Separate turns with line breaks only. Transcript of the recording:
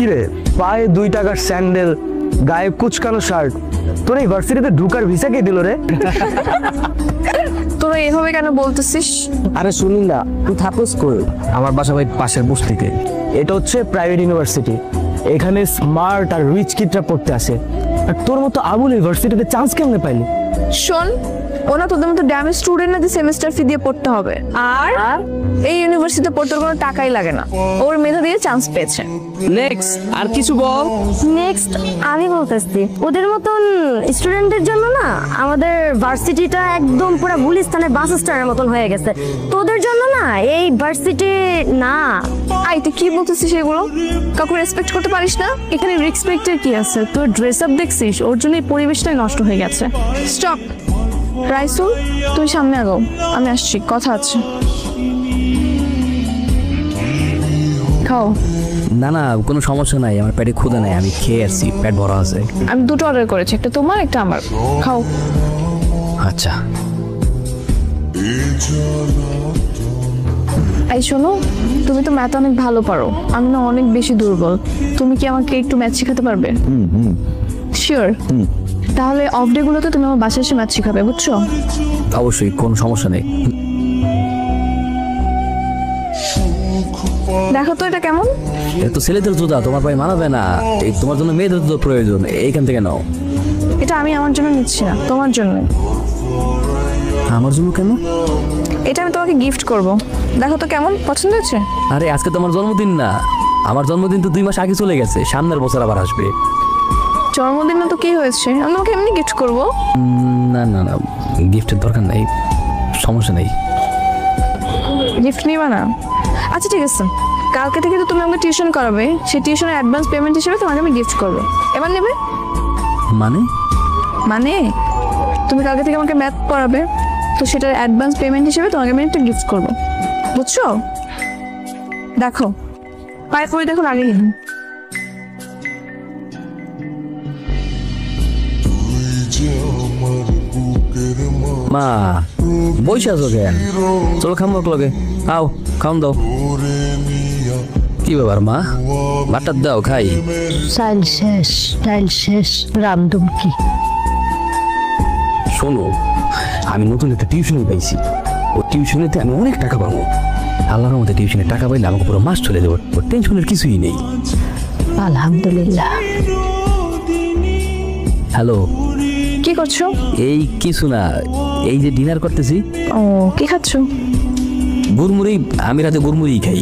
কিরে, পায়ে 2 টাকার স্যান্ডেল, গায়ে কুচকানো শার্ট, তোর এই ভার্সিটিতে ঢুকার ভিসা কে দিল রে?
তোরা এভাবে কেন বলতেছিস?
আরে শুনি না, তুই থাকস কই?
আমার বাসা ভাই পাশের বস্তিতে।
এটা হচ্ছে প্রাইভেট ইউনিভার্সিটি, এখানে স্মার্ট আর রিচ কিডরা পড়তে আসে। আর তোর মতো আবুল ইউনিভার্সিটিতে চান্স কেমনে পাইলি?
শোন, ওনা তোদের মতো ড্যামেজ স্টুডেন্ট না যে সেমিস্টার ফি দিয়ে পড়তে হবে। আর এই ইউনিভার্সিটিতে পড়তে কোনো টাকাই লাগে না, ওর মেধা দিয়ে চান্স পেয়েছে।
নেক্সট আর কিছু বল।
নেক্সট আমি বলতেছি, ওদের মতন স্টুডেন্টদের জন্য না আমাদের ভার্সিটিটা একদম পুরো গুলিস্তানের বাস স্ট্যান্ডের মতন হয়ে গেছে। তোদের জন্য না এই ভার্সিটি না।
আই তুই কি বলতেছিস এগুলো? কাউকে রেসপেক্ট করতে পারিস না?
এখানে রেসপেক্টের কি আছে? তোর ড্রেস আপ দেখছিস, ওর জন্য এই পরিবেশটাই নষ্ট হয়ে গেছে।
স্টপ। রাইসুল, তুই সামনে আগাও, আমি আসছি, কথা আছে। খাও।
না না, কোনো সমস্যা নাই, আমার পেটে ক্ষুধা নাই, আমি খেয়ে আসছি, পেট ভরা আছে।
আমি দুটো অর্ডার করেছি, একটা তোমার একটা আমার। খাও।
আচ্ছা।
এই শোনো, তুমি তো ম্যাথ অনেক ভালো পারো, আমি না অনেক বেশি দুর্বল। তুমি কি আমাকে একটু ম্যাথ শেখাতে পারবে? শিওর? তাহলে অফ ডে গুলোতে তুমি আমার বাসায় এসে ম্যাথ শেখাবে, বুঝছো?
অবশ্যই, কোনো সমস্যা নেই।
দেখো তো এটা কেমন?
এটা তো ছেলেদের জুতা, তোমার ভাই মানাবে না। এই তোমার জন্য মেয়েদের জুতো প্রয়োজন, এইখান থেকে নাও।
এটা আমি আমার জন্য নিচ্ছি না, তোমার জন্য।
আমার জন্য কেন?
এটা আমি তোমাকে গিফট করব, দেখো তো কেমন, পছন্দ হয়েছে?
আরে আজকে তো আমার জন্মদিন না, আমার জন্মদিন তো 2 মাস আগে চলে গেছে, সামনের বছর আবার আসবে।
জন্মদিন না তো কি হয়েছে, আমি তোমাকে এমনি গিফট করব।
না না না, গিফটের দরকার নাই, সমস্যা নেই।
গিফট নিবা না? আচ্ছা ঠিক আছে, কালকে থেকে তো তুমি আমাকে টিউশন করাবে, সেই টিউশনের অ্যাডভান্স পেমেন্ট হিসেবে তোমাকে আমি গিফট করব। এবার নেবে?
মানে?
মানে তুমি কালকে থেকে আমাকে ম্যাথ পড়াবে, তো সেটার অ্যাডভান্স পেমেন্ট হিসেবে তোমাকে আমি একটা গিফট করব, বুঝছো? দেখো, পায়ে পরে দেখো, আগে
মা বসে আছো কেন? চলো খাম লগে, আও খাম দাও। কি ব্যাপার মা, ভাতটা দাও খাই।
স্টাইল শেষ রামদুম কি?
শোনো, আমি নতুন একটা টিউশনি পাইছি, ও টিউশনিতে আমি অনেক টাকা পাবো। আল্লাহর মধ্যে টিউশনে টাকা পাইলে আমাকে পুরো মাস চলে যাবো, ওর টেনশনের কিছুই নেই।
আলহামদুলিল্লাহ।
হ্যালো,
কি করছো?
এই কিছু না, এই যে ডিনার করতেছি।
ও, কি খাচ্ছো?
গুড়মুড়ি, আমি রাতে গুড়মুড়ি খাই।